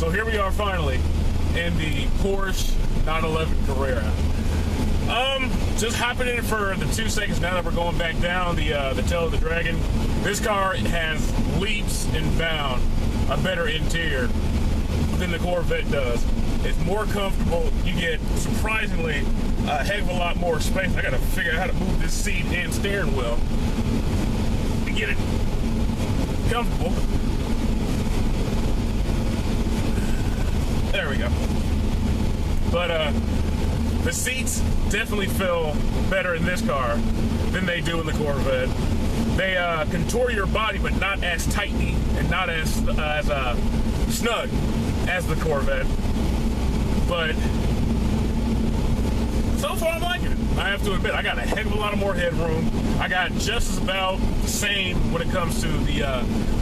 So here we are finally in the Porsche 911 Carrera. Just hopping in it for the 2 seconds now that we're going back down the tail of the Dragon. This car has leaps and bounds a better interior than the Corvette does. It's more comfortable. You get surprisingly a heck of a lot more space. I gotta figure out how to move this seat and steering wheel to get it comfortable. There we go. But the seats definitely feel better in this car than they do in the Corvette. They contour your body, but not as tightly and not as snug as the Corvette. But so far I'm liking it. I have to admit, I got a heck of a lot of more headroom. I got just as about the same when it comes to the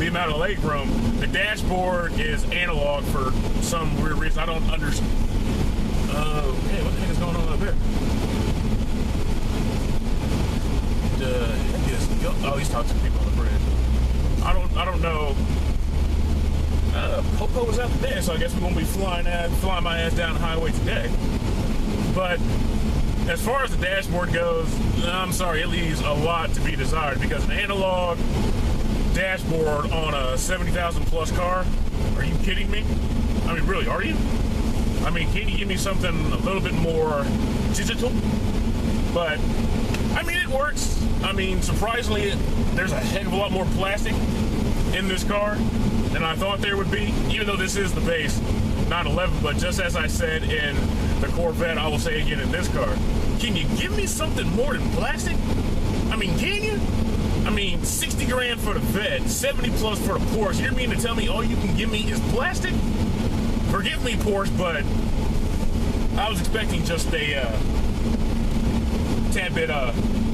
amount of leg room. The dashboard is analog for some weird reason. I don't understand. Hey, what the heck is going on up there? Oh, he's talking to people on the bridge. I don't know. Popo was out today, so I guess we won't be flying my ass down the highway today. But as far as the dashboard goes, I'm sorry, it leaves a lot to be desired, because an analog dashboard on a 70,000 plus car, are you kidding me? I mean, really, are you? I mean, can you give me something a little bit more digital? But I mean, it works. I mean, surprisingly, there's a heck of a lot more plastic in this car than I thought there would be, even though this is the base 911. But just as I said in the Corvette, I will say again in this car, can you give me something more than plastic? I mean, can you? I mean, 60 grand for the Vet, 70 plus for the Porsche. You mean to tell me all you can give me is plastic? Forgive me, Porsche, but I was expecting just a tad bit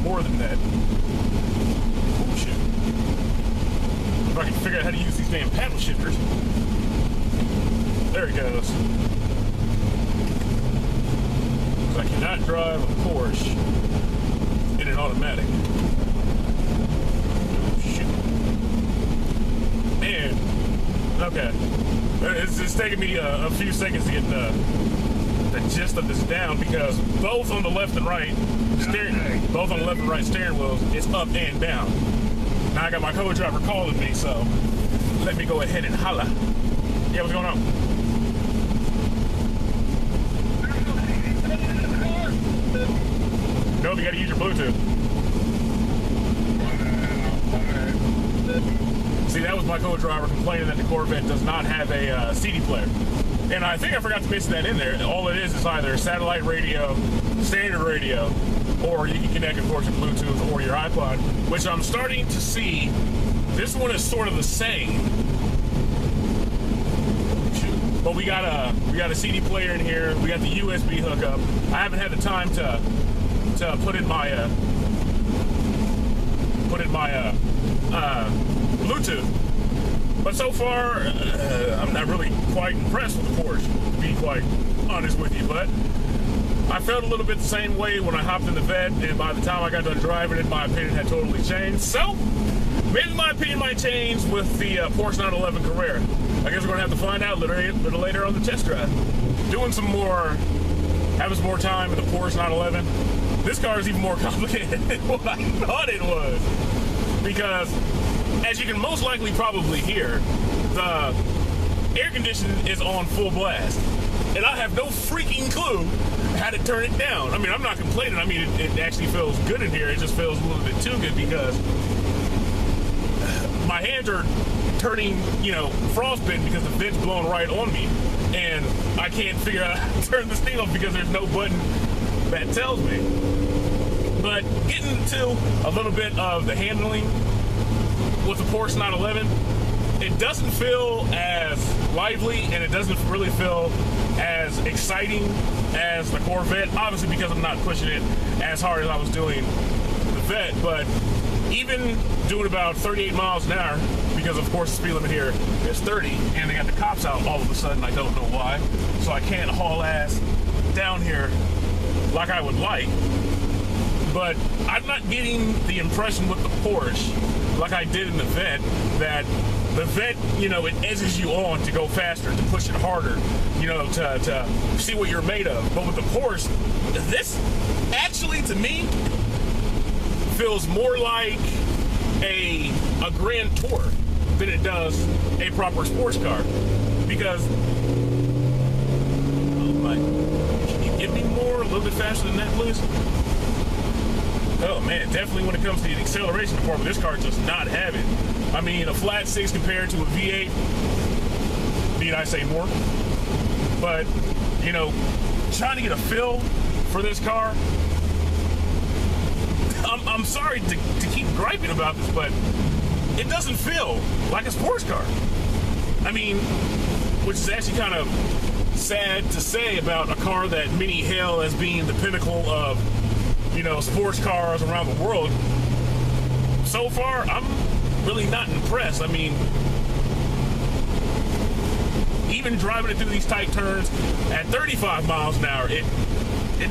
more than that. Oh, shit. If I can figure out how to use these damn paddle shifters. There it goes. I cannot drive a Porsche in an automatic. Oh, shoot. Man. Okay. It's taking me a few seconds to get the gist of this down, because both on the left and right steering wheels is up and down. Now I got my co-driver calling me, so let me go ahead and holla. Yeah, what's going on? Nope, you gotta use your Bluetooth. See, that was my co-driver complaining that the Corvette does not have a CD player. And I think I forgot to mention that in there. All it is either satellite radio, standard radio, or you can connect, of course, your Bluetooth or your iPod, which I'm starting to see. This one is sort of the same. But we got a CD player in here. We got the USB hookup. I haven't had the time to put in my Bluetooth. But so far, I'm not really quite impressed with the Porsche, to be quite honest with you. But I felt a little bit the same way when I hopped in the Vet, and by the time I got done driving it, my opinion had totally changed. So maybe my opinion might change with the Porsche 911 Carrera. I guess we're gonna have to find out a little later on the test drive. Having some more time in the Porsche 911. This car is even more complicated than what I thought it was, because as you can most likely probably hear, the air conditioning is on full blast, and I have no freaking clue how to turn it down. I mean, I'm not complaining. I mean, it actually feels good in here. It just feels a little bit too good, because my hands are turning, frostbitten because the vent's blowing right on me, and I can't figure out how to turn this thing off because there's no button that tells me. But getting to a little bit of the handling with the Porsche 911, it doesn't feel as lively, and it doesn't really feel as exciting as the Corvette, obviously because I'm not pushing it as hard as I was doing the Vet. But even doing about 38 miles an hour, because of course the speed limit here is 30, and they got the cops out all of a sudden, I don't know why, so I can't haul ass down here like I would like. But I'm not getting the impression with the Porsche, like I did in the Vet, that The Vet, you know, it edges you on to go faster, to push it harder, you know, to see what you're made of. But with the Porsche, this actually, to me, feels more like a Grand Tour than it does a proper sports car. Because, oh my, can you give me more, a little bit faster than that, please? Oh man, definitely when it comes to the acceleration department, this car does not have it. I mean, a flat 6 compared to a V8, need I say more? But, you know, trying to get a feel for this car, I'm sorry to keep griping about this, but it doesn't feel like a sports car. I mean, which is actually kind of sad to say about a car that many hail as being the pinnacle of, you know, sports cars around the world. So far, I'm really not impressed. I mean, even driving it through these tight turns at 35 miles an hour, it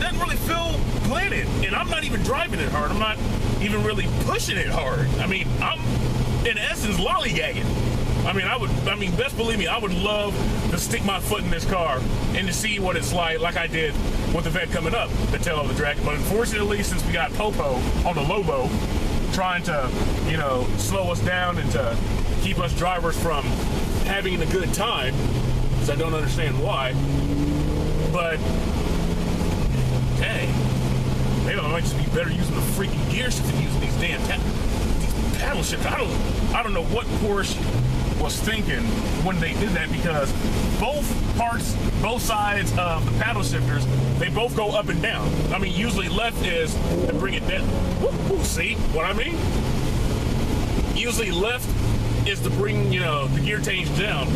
doesn't really feel planted. And I'm not even driving it hard. I'm not even really pushing it hard. I mean, I'm, in essence, lollygagging. I mean, best believe me, I would love to stick my foot in this car and to see what it's like I did with the Vet coming up the tail of the dragon. But unfortunately, since we got Popo on the Lobo trying to, you know, slow us down and to keep us drivers from having a good time, because I don't understand why, but hey, maybe I might just be better using the freaking gear shift than using these damn paddle shifts. I don't know what Porsche was thinking when they did that, because both sides of the paddle shifters, they both go up and down. I mean, usually left is to bring it down. See what I mean? Usually left is to bring, you know, the gear change down,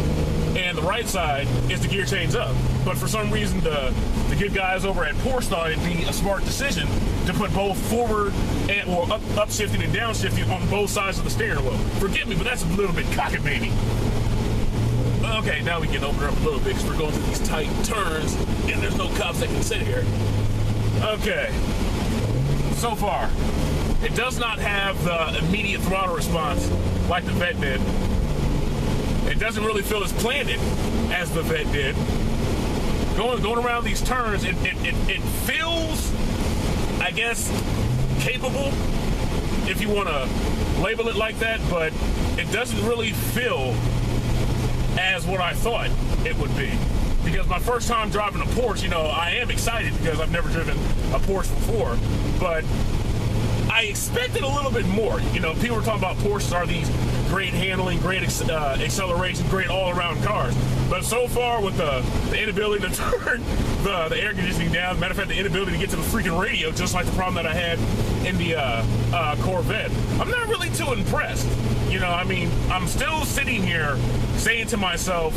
and the right side is the gear change up. But for some reason, the good guys over at Porsche thought it'd be a smart decision to put both forward and or up shifting and down shifting on both sides of the steering wheel. Forgive me, but that's a little bit cockamamie. Okay, now we can open her up a little bit because we're going through these tight turns and there's no cops that can sit here. Okay, so far, it does not have the immediate throttle response like the Vet did. It doesn't really feel as planted as the Vet did. Going around these turns, it feels, I guess, capable, if you want to label it like that, but it doesn't really feel as what I thought it would be. Because my first time driving a Porsche, you know, I am excited because I've never driven a Porsche before, but I expected a little bit more. You know, people were talking about Porsches are these great handling, great acceleration, great all-around cars. But so far, with the inability to turn the air conditioning down, matter of fact, the inability to get to the freaking radio, just like the problem that I had in the Corvette, I'm not really too impressed. You know, I mean, I'm still sitting here saying to myself,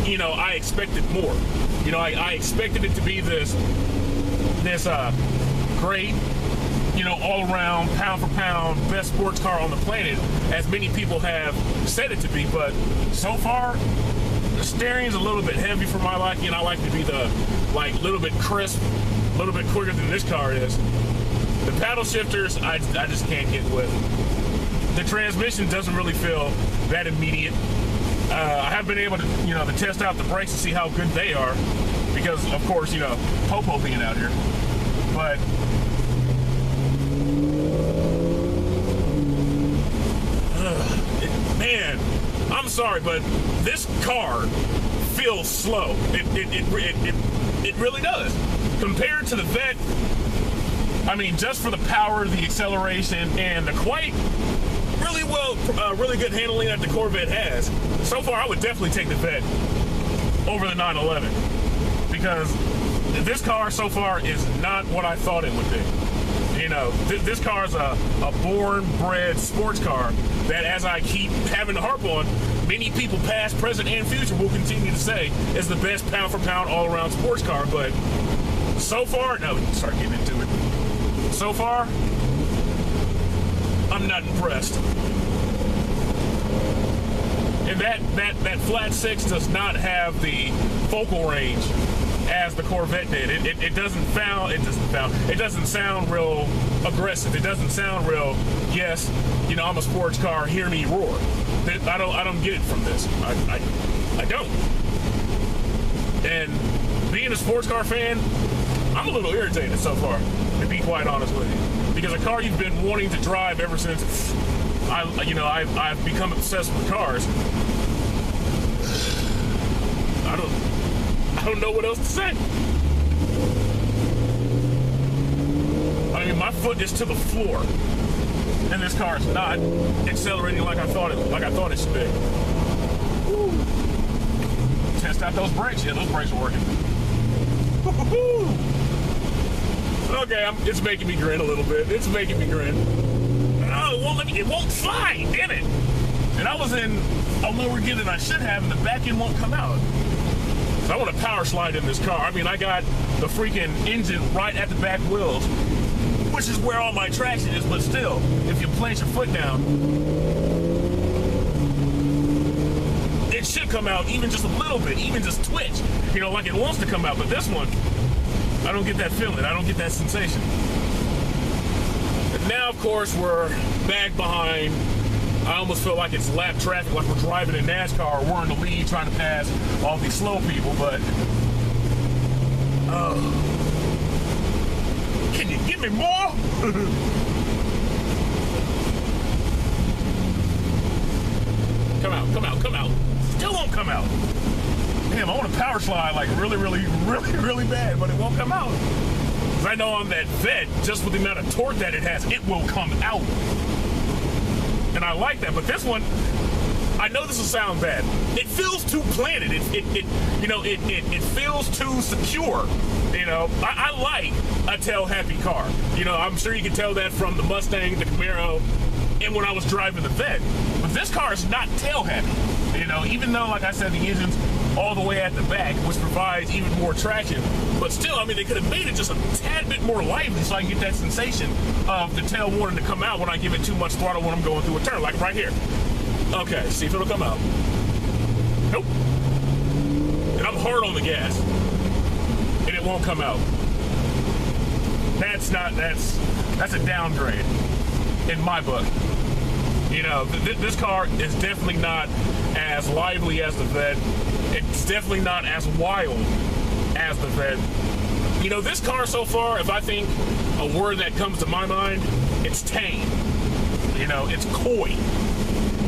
you know, I expected more. You know, I expected it to be this great, you know, all-around, pound-for-pound, best sports car on the planet, as many people have said it to be. But so far, the steering's a little bit heavy for my liking, and I like to be the, like, little bit crisp, a little bit quicker than this car is. The paddle shifters, I just can't get with. The transmission doesn't really feel that immediate. I have been able to, you know, to test out the brakes and see how good they are, because, of course, you know, Popo being out here. But man, I'm sorry, but this car feels slow. It really does. Compared to the Vet, I mean, just for the power, the acceleration, and the really good handling that the Corvette has, so far I would definitely take the Vet over the 911, because this car so far is not what I thought it would be. You know, this car is a born-bred sports car that, as I keep having to harp on, many people past, present, and future will continue to say is the best pound-for-pound all-around sports car. But so far, no, we can start getting into it. So far, I'm not impressed. And that flat 6 does not have the focal range as the Corvette did. It doesn't sound real aggressive. It doesn't sound real, yes, you know, I'm a sports car, hear me roar. I don't get it from this. I don't. And being a sports car fan, I'm a little irritated so far, to be quite honest with you. Because a car you've been wanting to drive ever since I've become obsessed with cars. I don't know what else to say. I mean, my foot is to the floor, and this car is not accelerating like I thought it should be. Woo. Test out those brakes. Yeah, those brakes are working. Woo-hoo-hoo. Okay, it's making me grin a little bit. It's making me grin. Oh, it won't slide, damn it. And I was in a lower gear than I should have, and the back end won't come out. So I want to power slide in this car. I mean, I got the freaking engine right at the back wheels, which is where all my traction is, but still, if you plant your foot down, it should come out even just a little bit, even just twitch, you know, like it wants to come out. But this one, I don't get that feeling. I don't get that sensation. And now, of course, we're back behind. I almost feel like it's lap traffic, like we're driving in NASCAR. We're in the lead trying to pass all these slow people, but can you give me more? Come out, come out, come out. Still won't come out. Damn, I want to power slide like really, really, really, really bad, but it won't come out. Because I know on that Vette, just with the amount of torque that it has, it will come out. And I like that, but this one, I know this will sound bad. It feels too planted. It feels too secure. You know, I like a tail-happy car. You know, I'm sure you can tell that from the Mustang, the Camaro, and when I was driving the Vette. But this car is not tail-happy. You know, even though, like I said, the engine's all the way at the back, which provides even more traction. But still, I mean, they could have made it just a tad bit more lively so I can get that sensation of the tail wanting to come out when I give it too much throttle when I'm going through a turn, like right here. Okay, see if it'll come out. Nope. And I'm hard on the gas. And it won't come out. That's a downgrade in my book. You know, this car is definitely not as lively as the Vette. It's definitely not as wild as the Vette. You know, this car so far, if I think a word that comes to my mind, it's tame. You know, it's coy.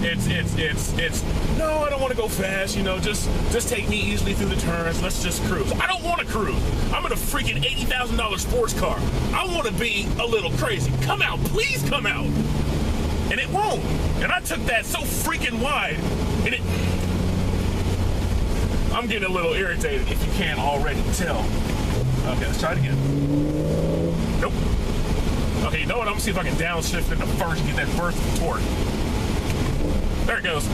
It's no, I don't want to go fast, you know, just take me easily through the turns. Let's just cruise. I don't want to cruise. I'm in a freaking $80,000 sports car. I want to be a little crazy. Come out, please come out. And it won't. And I took that so freaking wide, and I'm getting a little irritated, if you can't already tell. Okay, let's try it again. Nope. Okay, you know what? I'm gonna see if I can downshift into first and get that burst of torque. There it goes.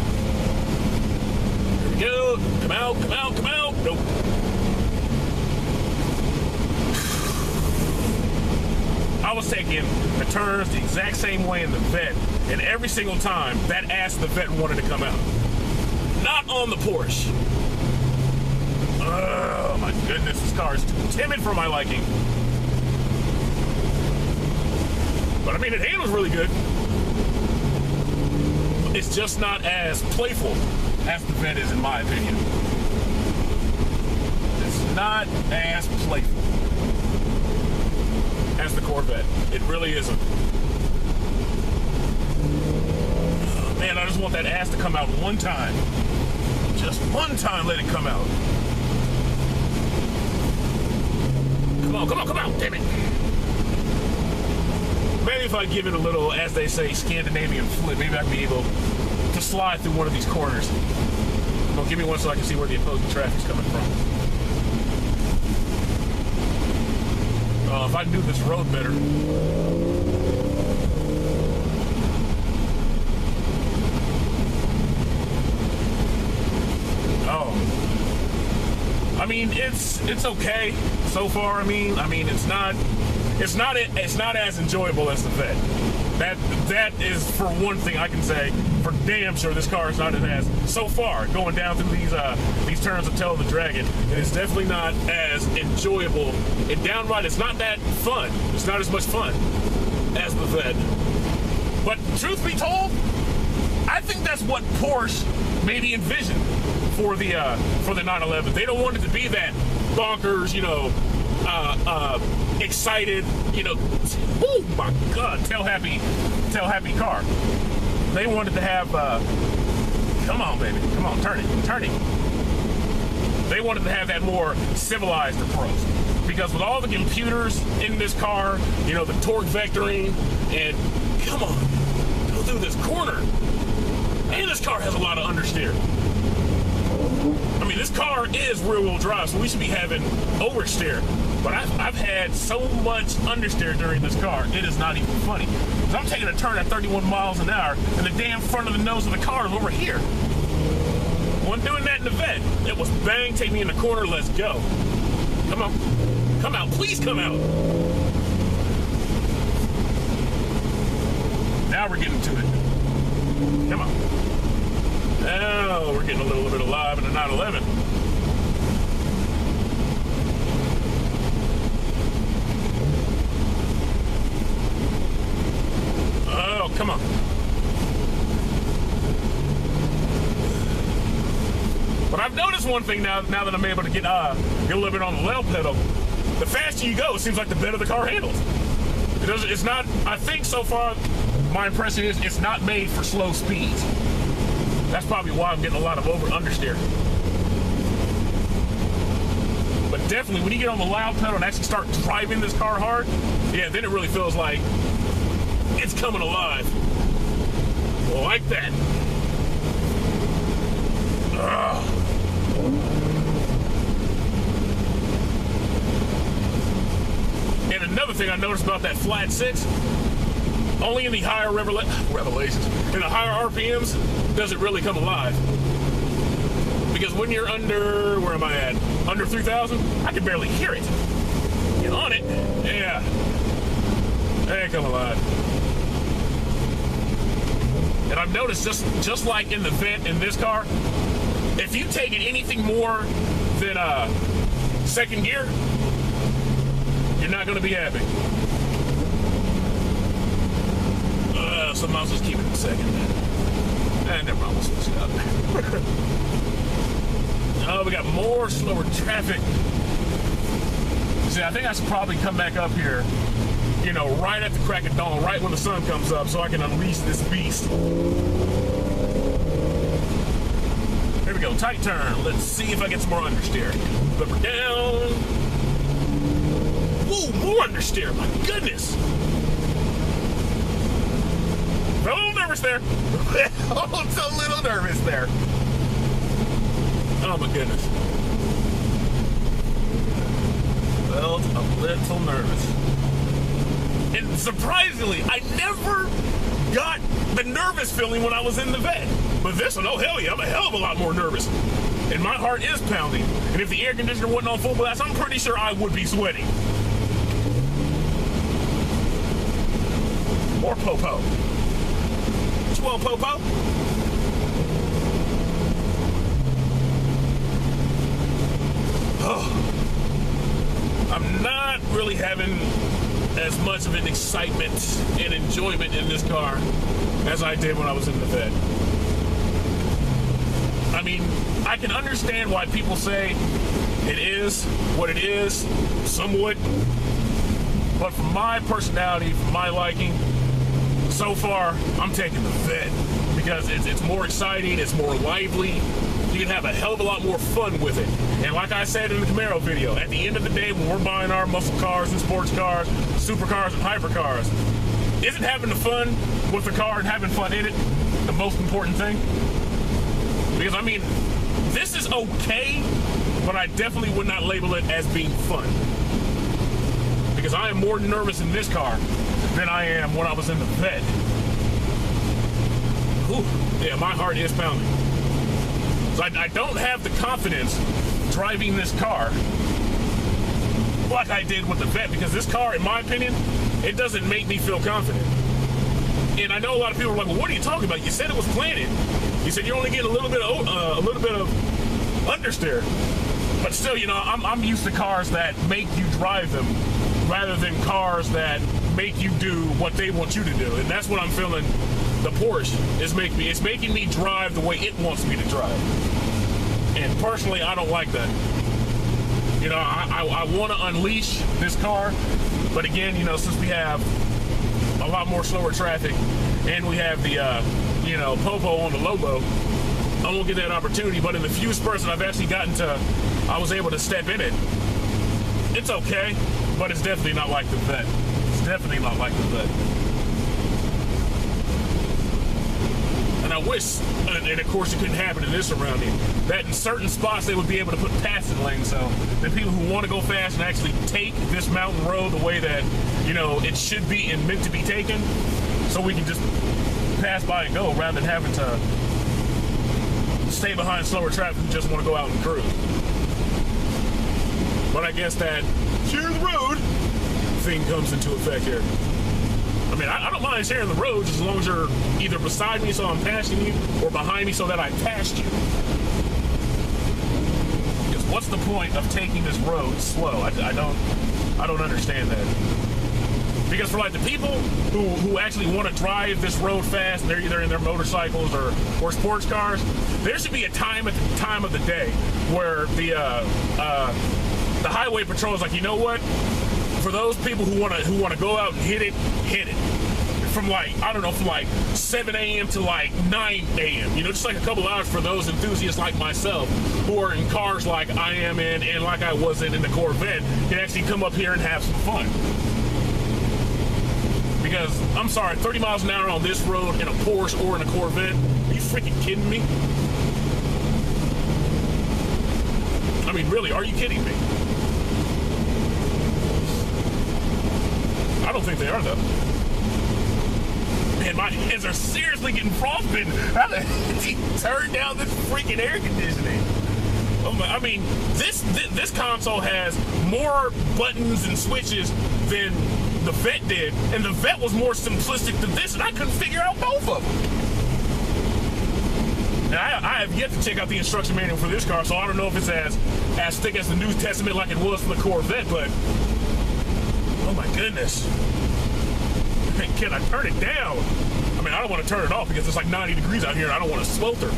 Here we go. Come out, come out, come out. Nope. I was taking the turns the exact same way in the Vette, and every single time that ass of the Vette wanted to come out. Not on the Porsche. Oh my goodness, this car is too timid for my liking. But I mean, it handles really good. It's just not as playful as the Vette is, in my opinion. It's not as playful as the Corvette. It really isn't. Oh, man, I just want that ass to come out one time. Just one time, let it come out. Come on, come on, come on, damn it. Maybe if I give it a little, as they say, Scandinavian flip, maybe I can be able to slide through one of these corners. Well, give me one so I can see where the opposing traffic's coming from. If I knew this road better. Oh. I mean, it's okay so far. I mean, it's not as enjoyable as the Vette. That is, for one thing, I can say for damn sure this car is not as, so far, going down through these turns of Tail of the Dragon, it is definitely not as enjoyable. And downright, it's not that fun. It's not as much fun as the Vette. But truth be told, I think that's what Porsche maybe envisioned for the 911. They don't want it to be that bonkers, you know, excited, you know, oh my God, tail happy car. They wanted to have, come on, baby, come on, turn it. They wanted to have that more civilized approach, because with all the computers in this car, you know, the torque vectoring, and come on, go through this corner. And this car has a lot of understeer. I mean, this car is rear-wheel drive, so we should be having oversteer. But I've had so much understeer during this car, it is not even funny. So I'm taking a turn at 31 miles an hour, and the damn front of the nose of the car is over here. When doing that in the Vette, it was bang, take me in the corner, let's go. Come on, come out, please come out. Now we're getting to it. Come on. Now we're getting a little bit alive in the 911. Oh, come on. But I've noticed one thing now that I'm able to get a little bit on the loud pedal. The faster you go, it seems like the better the car handles. It's not, I think so far, my impression is it's not made for slow speeds. That's probably why I'm getting a lot of understeer. But definitely, when you get on the loud pedal and actually start driving this car hard, yeah, then it really feels like it's coming alive. Like that. Ugh. And another thing I noticed about that flat six, only in the higher revelations, in the higher RPMs, does it really come alive. Because when you're under, where am I at? Under 3,000, I can barely hear it. Get on it. Yeah. They come alive. And I've noticed just like in the Vette in this car, if you take it anything more than second gear, you're not going to be happy. Some else just keep it in second. And never mind, we'll switch it up. Oh, we got more slower traffic. See, I think I should probably come back up here, you know, right at the crack of dawn, right when the sun comes up, so I can unleash this beast. Here we go, tight turn. Let's see if I get some more understeer. Flipper down. Whoa, more understeer, my goodness. A little nervous there. Oh, it's a little nervous there. Oh my goodness. Felt a little nervous. And surprisingly, I never got the nervous feeling when I was in the Vette. But this one, oh hell yeah, I'm a hell of a lot more nervous. And my heart is pounding. And if the air conditioner wasn't on full blast, I'm pretty sure I would be sweating. More popo. What you want, popo? Oh. I'm not really having as much of an excitement and enjoyment in this car as I did when I was in the Vette. I mean, I can understand why people say it is what it is, somewhat. But for my personality, for my liking, so far, I'm taking the Vette because it's more exciting, it's more lively. You can have a hell of a lot more fun with it. And like I said in the Camaro video, at the end of the day, when we're buying our muscle cars and sports cars, supercars and hypercars, isn't having the fun with the car and having fun in it the most important thing? Because, I mean, this is okay, but I definitely would not label it as being fun. Because I am more nervous in this car than I am when I was in the Vette. Whew, yeah, my heart is pounding. So I don't have the confidence driving this car like I did with the Vette, because this car, in my opinion, it doesn't make me feel confident. And I know a lot of people are like, well, what are you talking about? You said it was planted. You said you're only getting a little bit of understeer. But still, you know, I'm used to cars that make you drive them rather than cars that make you do what they want you to do. And that's what I'm feeling the Porsche is making me drive the way it wants me to drive. And personally, I don't like that. You know, I want to unleash this car, but again, you know, since we have a lot more slower traffic and we have the, you know, Popo on the Lobo, I won't get that opportunity. But in the few spurts that I've actually gotten to, I was able to step in it. It's okay, but it's definitely not like the Vette. It's definitely not like the Vette. And I wish, and of course it couldn't happen in this surrounding, that in certain spots they would be able to put passing lanes so that people who want to go fast and actually take this mountain road the way that, you know, it should be and meant to be taken, so we can just pass by and go rather than having to stay behind slower traffic and just want to go out and cruise. But I guess that share the road thing comes into effect here. I mean, I don't mind sharing the road as long as you're either beside me so I'm passing you or behind me so that I passed you. Because what's the point of taking this road slow? I don't understand that. Because for like the people who actually want to drive this road fast, and they're either in their motorcycles or sports cars, there should be a time at the time of the day where the highway patrol is like, you know what? For those people who want to go out and hit it. From like, I don't know, from like 7 a.m. to like 9 a.m. You know, just like a couple hours for those enthusiasts like myself who are in cars like I am in and like I was in the Corvette can actually come up here and have some fun. Because, I'm sorry, 30 miles an hour on this road in a Porsche or in a Corvette, are you freaking kidding me? I mean, really, are you kidding me? I don't think they are, though. Man, my hands are seriously getting frostbitten. How the heck did he turn down this freaking air conditioning? Oh my, I mean, this console has more buttons and switches than the Vette did, and the Vette was more simplistic than this, and I couldn't figure out both of them. And I have yet to check out the instruction manual for this car, so I don't know if it's as thick as the New Testament like it was for the Corvette, but oh my goodness. Can I turn it down? I mean, I don't want to turn it off because it's like 90 degrees out here and I don't want to swelter.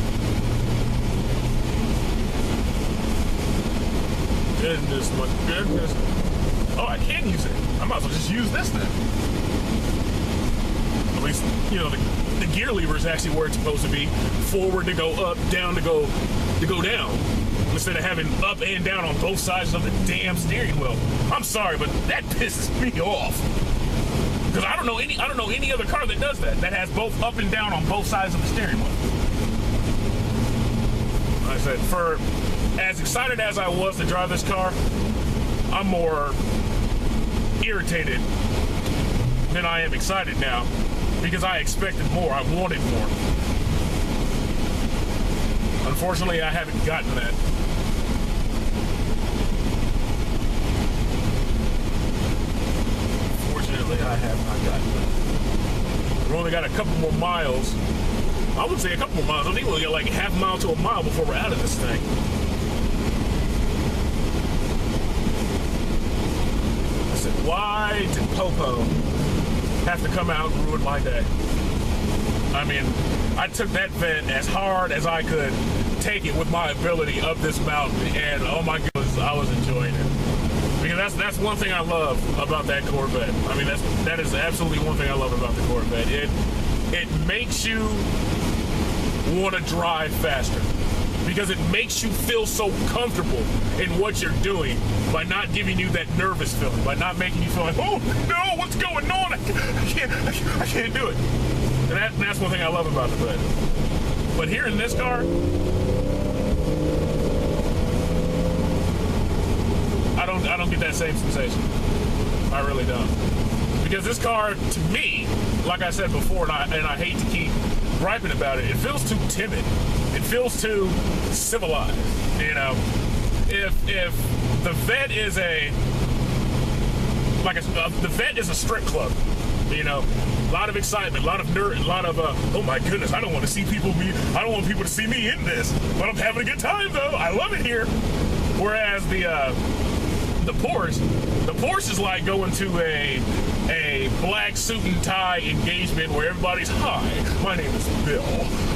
Goodness, my goodness. Oh, I can use it. I might as well just use this then. At least, you know, the gear lever is actually where it's supposed to be. Forward to go up, down to go down. Instead of having up and down on both sides of the damn steering wheel. I'm sorry, but that pisses me off. Because I don't know any other car that does that has both up and down on both sides of the steering wheel. Like I said, for as excited as I was to drive this car, I'm more irritated than I am excited now because I expected more. I wanted more. Unfortunately, I haven't gotten that. I have not gotten that. We've only got a couple more miles. I would say a couple more miles. I think we'll get like half a mile to a mile before we're out of this thing. I said, why did Popo have to come out and ruin my day? I mean, I took that Vette as hard as I could take it with my ability up this mountain, and oh my goodness, I was enjoying it. Because that's one thing I love about that Corvette. I mean, that is absolutely one thing I love about the Corvette. It makes you want to drive faster because it makes you feel so comfortable in what you're doing by not giving you that nervous feeling, by not making you feel like, oh no, what's going on? I can't do it. And that's one thing I love about the Vette. But here in this car, I don't get that same sensation. I really don't. Because this car, to me, like I said before, and I hate to keep griping about it, it feels too timid. It feels too civilized. You know, if the Vette is the Vette is a strip club. You know, lot of excitement, a lot of nerd, a lot of oh my goodness, I don't want people to see me in this, but I'm having a good time though. I love it here. Whereas the Porsche is like going to a black suit and tie engagement where everybody's, hi, my name is Bill.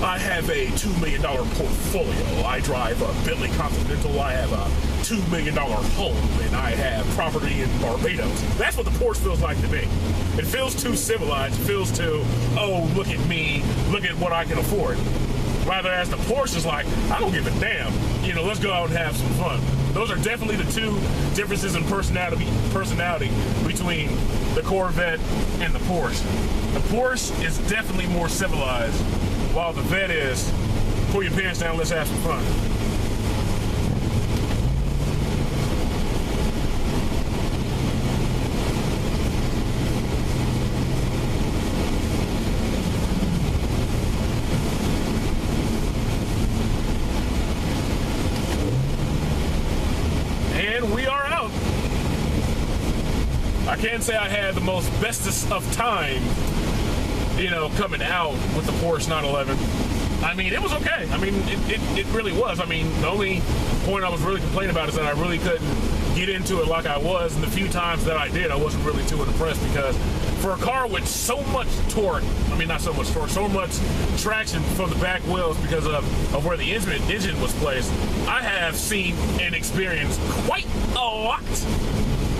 I have a $2 million portfolio. I drive a Bentley Continental. I have a $2 million home, and I have property in Barbados. That's what the Porsche feels like to me. It feels too civilized. It feels too, oh, look at me, look at what I can afford. Rather as the Porsche is like, I don't give a damn. You know, let's go out and have some fun. Those are definitely the two differences in personality between the Corvette and the Porsche. The Porsche is definitely more civilized, while the Vette is, pull your pants down, let's have some fun. I can't say I had the most bestest of time, you know, coming out with the Porsche 911. I mean, it was okay. I mean, it really was. I mean, the only point I was really complaining about is that I really couldn't get into it like I was, and the few times that I did, I wasn't really too impressed because for a car with so much torque, I mean, not so much torque, so much traction from the back wheels because of where the engine was placed, I have seen and experienced quite a lot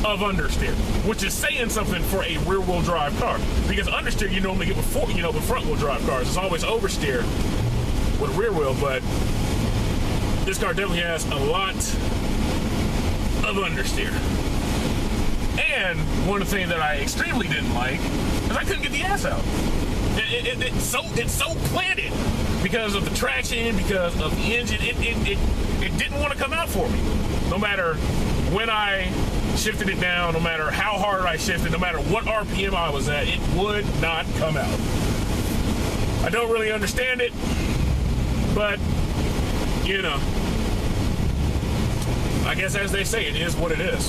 of understeer, which is saying something for a rear-wheel drive car. Because understeer you normally get with front-wheel drive cars. It's always oversteer with rear wheel, but this car definitely has a lot of understeer. And one of the things that I extremely didn't like is I couldn't get the ass out. It's so planted because of the traction, because of the engine. It didn't want to come out for me. No matter when I shifted it down, no matter how hard I shifted, no matter what RPM I was at, it would not come out. I don't really understand it, but, you know, I guess as they say, it is what it is.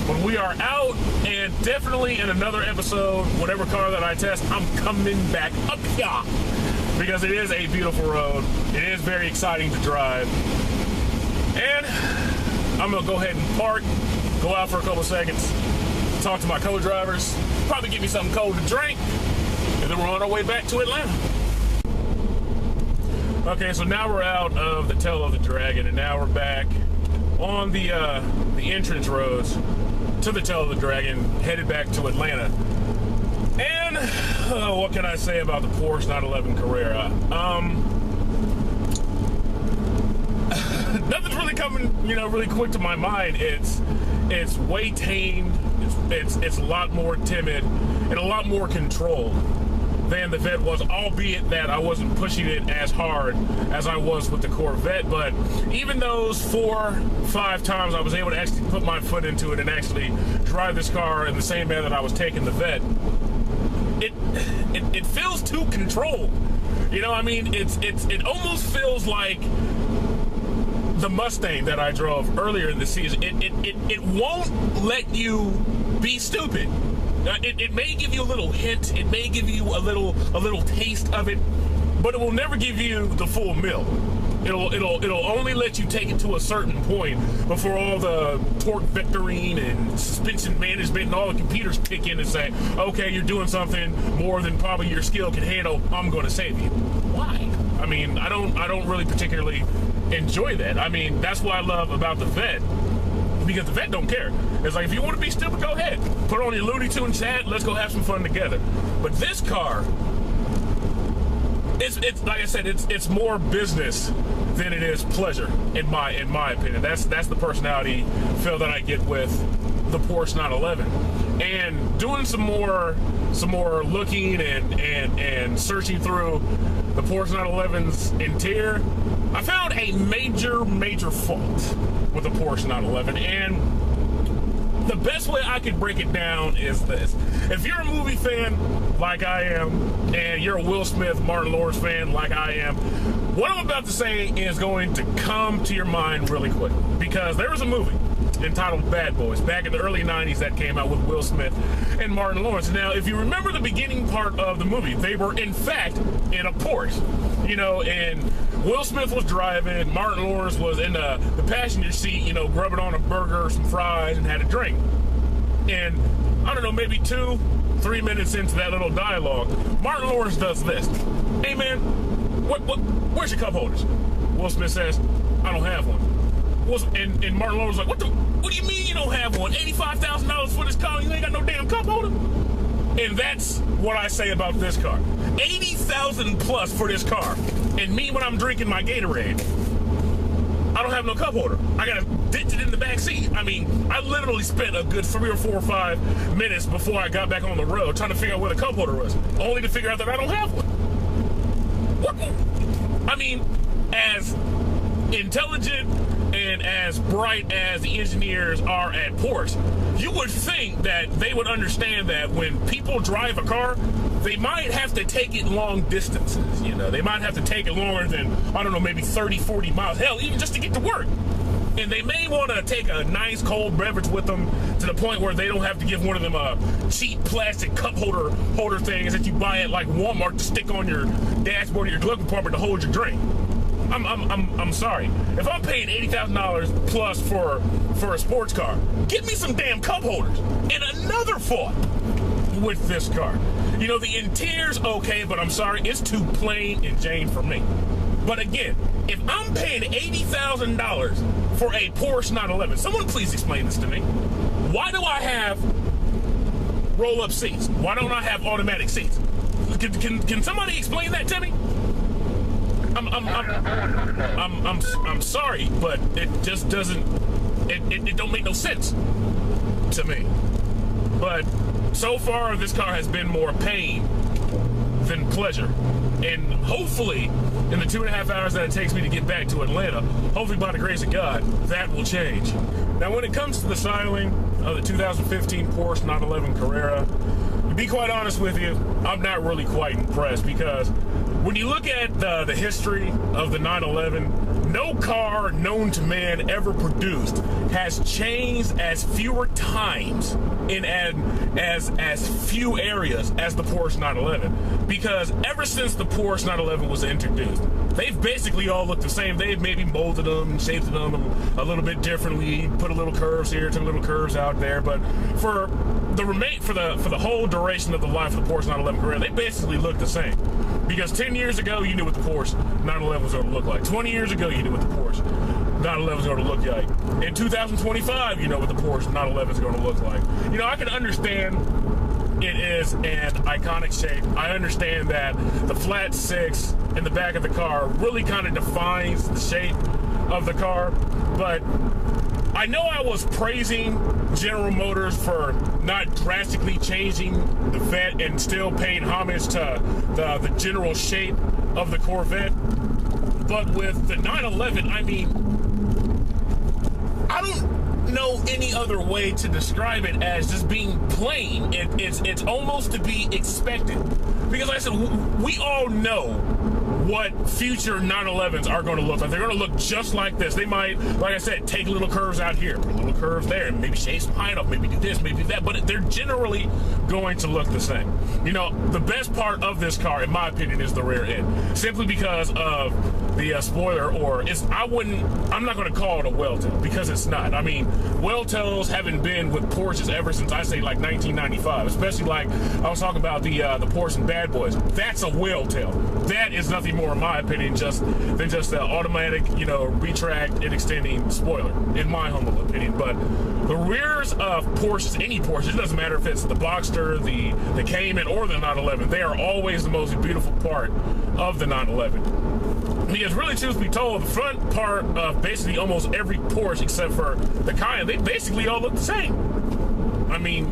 When we are out, and definitely in another episode, whatever car that I test, I'm coming back up here because it is a beautiful road. It is very exciting to drive. And I'm going to go ahead and park, go out for a couple of seconds, talk to my co-drivers, probably get me something cold to drink, and then we're on our way back to Atlanta. Okay, so now we're out of the tail of the Dragon, and now we're back on the entrance roads to the tail of the Dragon, headed back to Atlanta. And what can I say about the Porsche 911 Carrera? Nothing's really coming, you know, really quick to my mind. It's way tamed. It's a lot more timid and a lot more controlled than the Vette was, albeit that I wasn't pushing it as hard as I was with the Corvette. But even those 4-5 times I was able to actually put my foot into it and actually drive this car in the same manner that I was taking the Vette, it feels too controlled. You know, I mean, it almost feels like the Mustang that I drove earlier in the season. It won't let you be stupid. It may give you a little hint. It may give you a little taste of it, but it will never give you the full meal. It'll only let you take it to a certain point before all the torque vectoring and suspension management and all the computers kick in and say, okay, you're doing something more than probably your skill can handle. I'm going to save you. Why? I mean, I don't really particularly enjoy that. I mean, that's what I love about the Vette, because the Vette don't care. It's like, if you want to be stupid, go ahead. Put on your Looney Tunes hat, let's go have some fun together. But this car, it's like I said, it's more business than it is pleasure, in my opinion. That's the personality feel that I get with the Porsche 911. And doing some more looking and searching through the Porsche 911's interior, I found a major fault with the Porsche 911. And the best way I could break it down is this. If you're a movie fan like I am, and you're a Will Smith, Martin Lawrence fan like I am, what I'm about to say is going to come to your mind really quick. Because there was a movie entitled Bad Boys. Back in the early 90s, that came out with Will Smith and Martin Lawrence. Now, if you remember the beginning part of the movie, they were in fact in a Porsche, you know, and Will Smith was driving, Martin Lawrence was in the passenger seat, you know, grubbing on a burger, some fries, and had a drink. And I don't know, maybe 2-3 minutes into that little dialogue, Martin Lawrence does this. Hey man, where's your cup holders? Will Smith says, I don't have one. And Martin Lawrence was like, what do you mean you don't have one? $85,000 for this car, you ain't got no damn cup holder? And that's what I say about this car. $80,000 plus for this car. And me, when I'm drinking my Gatorade, I don't have no cup holder. I gotta ditch it in the back seat. I mean, I literally spent a good 3 or 4 or 5 minutes before I got back on the road trying to figure out where the cup holder was, only to figure out that I don't have one. What? I mean, as intelligent and as bright as the engineers are at Porsche, you would think that they would understand that when people drive a car, they might have to take it long distances. You know, they might have to take it longer than, I don't know, maybe 30, 40 miles, hell, even just to get to work. And they may want to take a nice cold beverage with them to the point where they don't have to give one of them cheap plastic cup holder things that you buy at like Walmart to stick on your dashboard of your glove compartment to hold your drink. I'm sorry. If I'm paying $80,000 plus for a sports car, give me some damn cup holders. And another fault with this car, you know, the interior's okay, but I'm sorry, it's too plain and Jane for me. But again, if I'm paying $80,000 for a Porsche 911, someone please explain this to me. Why do I have roll-up seats? Why don't I have automatic seats? Can somebody explain that to me? I'm sorry, but it just doesn't, it don't make no sense to me. But so far, this car has been more pain than pleasure. And hopefully, in the 2.5 hours that it takes me to get back to Atlanta, hopefully by the grace of God, that will change. Now, when it comes to the styling of the 2015 Porsche 911 Carrera, to be quite honest with you, I'm not really quite impressed, because when you look at the history of the 911, no car known to man ever produced has changed as fewer times in as few areas as the Porsche 911. Because ever since the Porsche 911 was introduced, they've basically all looked the same. They've maybe molded them and shaped them a little bit differently, put a little curves here, took little curves out there. But for the whole duration of the life of the Porsche 911 Carrera, they basically look the same. Because 10 years ago, you knew what the Porsche 911 was going to look like. 20 years ago, you knew what the Porsche 911 was going to look like. In 2025, you know what the Porsche 911 is going to look like. You know, I can understand it is an iconic shape. I understand that the flat six in the back of the car really kind of defines the shape of the car. But I know I was praising General Motors for not drastically changing the Vette and still paying homage to the general shape of the Corvette. But with the 911, I mean, I don't know any other way to describe it as just being plain. It's almost to be expected. Because like I said, we all know what future 911s are going to look like. They're going to look just like this. They might, like I said, take little curves out here, put little curves there, and maybe shave some height up, maybe do this, maybe do that, but they're generally going to look the same. You know, the best part of this car, in my opinion, is the rear end, simply because of the spoiler, or I'm not going to call it a whale tail, because it's not. I mean, whale tails haven't been with Porsches ever since, I say, like 1995, especially like I was talking about the Porsche and Bad Boys. That's a whale tail. That is nothing more, in my opinion, than just the automatic, you know, retract and extending spoiler, in my humble opinion. But the rears of Porsches, any Porsche, it doesn't matter if it's the Boxster, the Cayman, or the 911, they are always the most beautiful part of the 911. Because really, truth be told, the front part of basically almost every Porsche except for the Cayenne, they basically all look the same. I mean,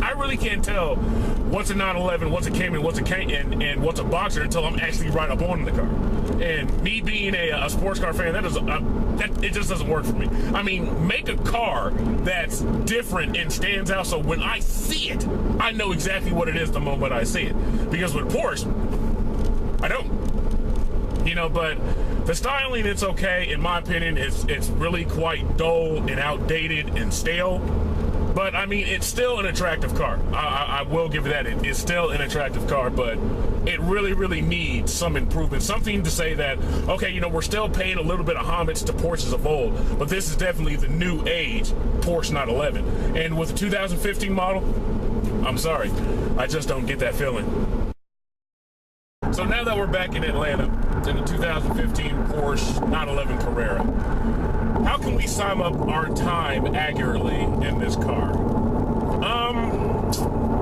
I really can't tell what's a 911, what's a Cayman, what's a Cayenne, and what's a Boxster until I'm actually right up on the car. And me being a sports car fan, it just doesn't work for me. I mean, make a car that's different and stands out so when I see it, I know exactly what it is the moment I see it. Because with Porsche, I don't. You know, but the styling, it's okay. In my opinion, it's really quite dull and outdated and stale. But, I mean, it's still an attractive car. I will give it that. It's still an attractive car, but it really, really needs some improvement. Something to say that, okay, you know, we're still paying a little bit of homage to Porsches of old, but this is definitely the new age Porsche 911. And with the 2015 model, I'm sorry, I just don't get that feeling. So now that we're back in Atlanta, in the 2015 Porsche 911 Carrera, how can we sum up our time accurately in this car?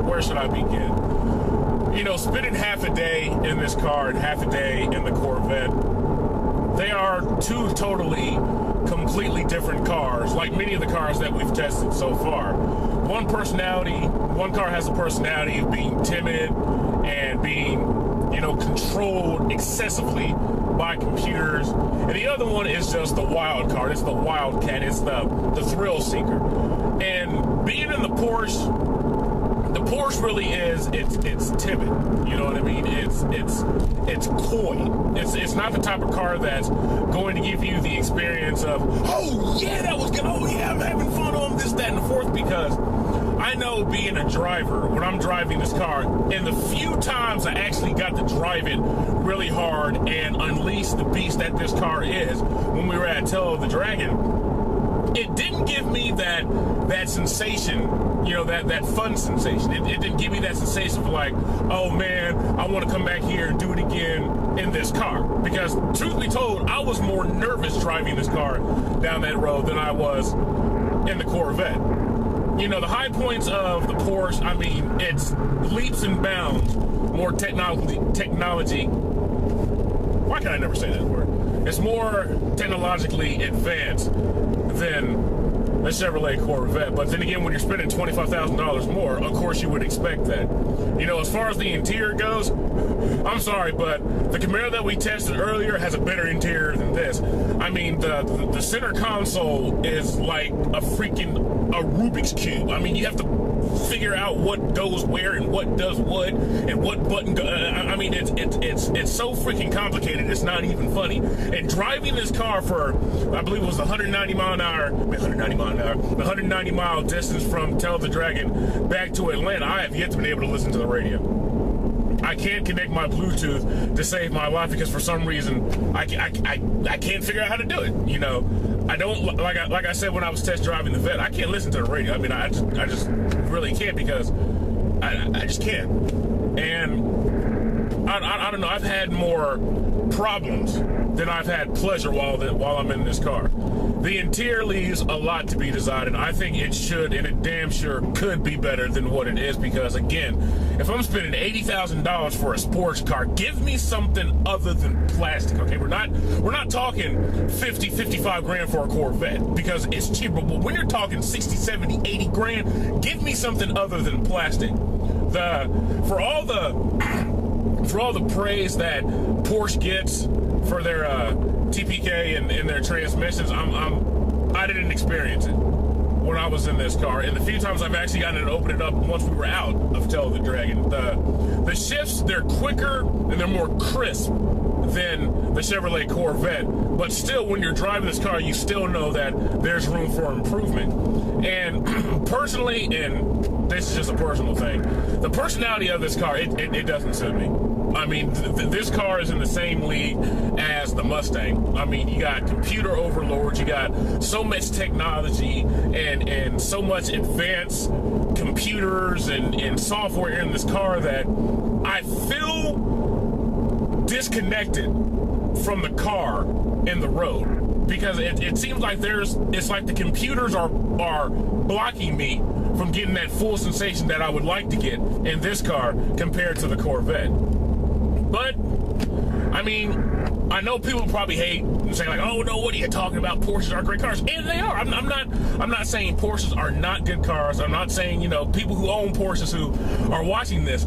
Where should I begin? You know, spending half a day in this car and half a day in the Corvette, they are two totally, completely different cars, like many of the cars that we've tested so far. One car has a personality of being timid and being, you know, controlled excessively by computers, and the other one is just the wild card. It's the wildcat. It's the thrill seeker. And being in the Porsche really is it's timid. You know what I mean? It's coy. It's not the type of car that's going to give you the experience of, oh yeah, that was good. Oh yeah, I'm having fun on this, that, and the fourth, because I know being a driver, when I'm driving this car, and the few times I actually got to drive it really hard and unleash the beast that this car is, when we were at Tail of the Dragon, it didn't give me that sensation, you know, that fun sensation. It didn't give me that sensation of like, oh man, I want to come back here and do it again in this car. Because truth be told, I was more nervous driving this car down that road than I was in the Corvette. You know, the high points of the Porsche, I mean, it's leaps and bounds more technology. Why can I never say that word? It's more technologically advanced than the Chevrolet Corvette. But then again, when you're spending $25,000 more, of course you would expect that. You know, as far as the interior goes, I'm sorry, but the Camaro that we tested earlier has a better interior than this. I mean, the center console is like a Rubik's Cube. I mean, you have to figure out what goes where and what does what and what button I mean, it's so freaking complicated, it's not even funny. And driving this car for, I believe it was 190 mile distance from Tail of the Dragon back to Atlanta, I have yet to be able to listen to the radio. I can't connect my Bluetooth to save my life because for some reason I can't figure out how to do it. You know, I don't, like I said when I was test driving the Vet, I can't listen to the radio. I mean, I just really can't, because I just can't. And I don't know, I've had more problems than I've had pleasure while I'm in this car. The interior leaves a lot to be desired, and I think it should, and it damn sure could be better than what it is, because again, if I'm spending $80,000 for a sports car, give me something other than plastic, okay? We're not talking 50, 55 grand for a Corvette, because it's cheaper, but when you're talking 60, 70, 80 grand, give me something other than plastic. For all the praise that Porsche gets for their TPK and their transmissions, I didn't experience it when I was in this car. And the few times I've actually gotten to open it up once we were out of Tail of the Dragon, the shifts, they're quicker and they're more crisp than the Chevrolet Corvette. But still, when you're driving this car, you still know that there's room for improvement. And personally, and this is just a personal thing, the personality of this car, it doesn't suit me. I mean, this car is in the same league as the Mustang. I mean, you got computer overlords, you got so much technology and so much advanced computers and software in this car that I feel disconnected from the car in the road, because it seems like it's like the computers are blocking me from getting that full sensation that I would like to get in this car compared to the Corvette. But I mean, I know people probably hate and say like, "Oh no, what are you talking about? Porsches are great cars," and they are. I'm not saying Porsches are not good cars. I'm not saying, you know, people who own Porsches who are watching this.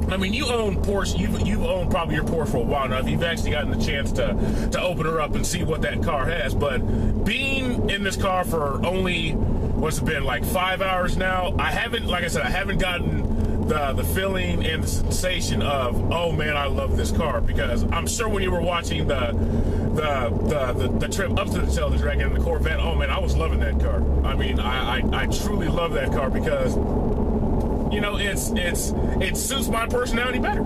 I mean, you own Porsche. You've owned probably your Porsche for a while now. You've actually gotten the chance to open her up and see what that car has. But being in this car for only, what's it been, like 5 hours now? I haven't, like I said, I haven't gotten the feeling and the sensation of, oh man, I love this car. Because I'm sure when you were watching the trip up to the Sheldon Dragon and the Corvette, oh man, I was loving that car. I mean, I truly love that car because, you know, it suits my personality better.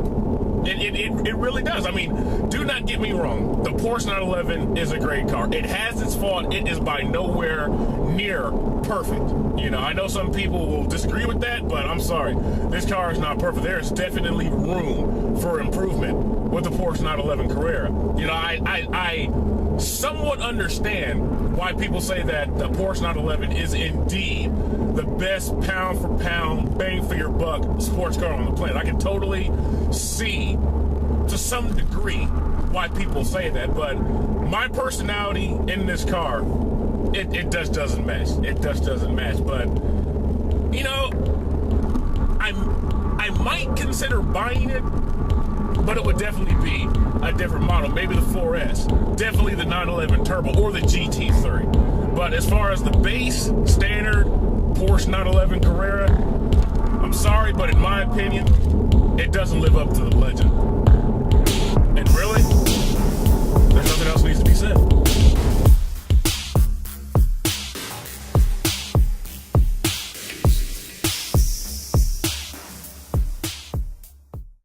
It really does. I mean, do not get me wrong. The Porsche 911 is a great car. It has its fault. It is by nowhere near perfect. You know, I know some people will disagree with that, but I'm sorry. This car is not perfect. There's definitely room for improvement with the Porsche 911 Carrera. You know, I somewhat understand why people say that the Porsche 911 is indeed the best pound for pound, bang for your buck sports car on the planet. I can totally see to some degree why people say that, but my personality in this car, it just doesn't match. It just doesn't match. But you know, I might consider buying it, but it would definitely be a different model. Maybe the 4S, definitely the 911 Turbo or the GT3. But as far as the base standard Porsche 911 Carrera, I'm sorry, but in my opinion, it doesn't live up to the legend. And really, there's nothing else needs to be said.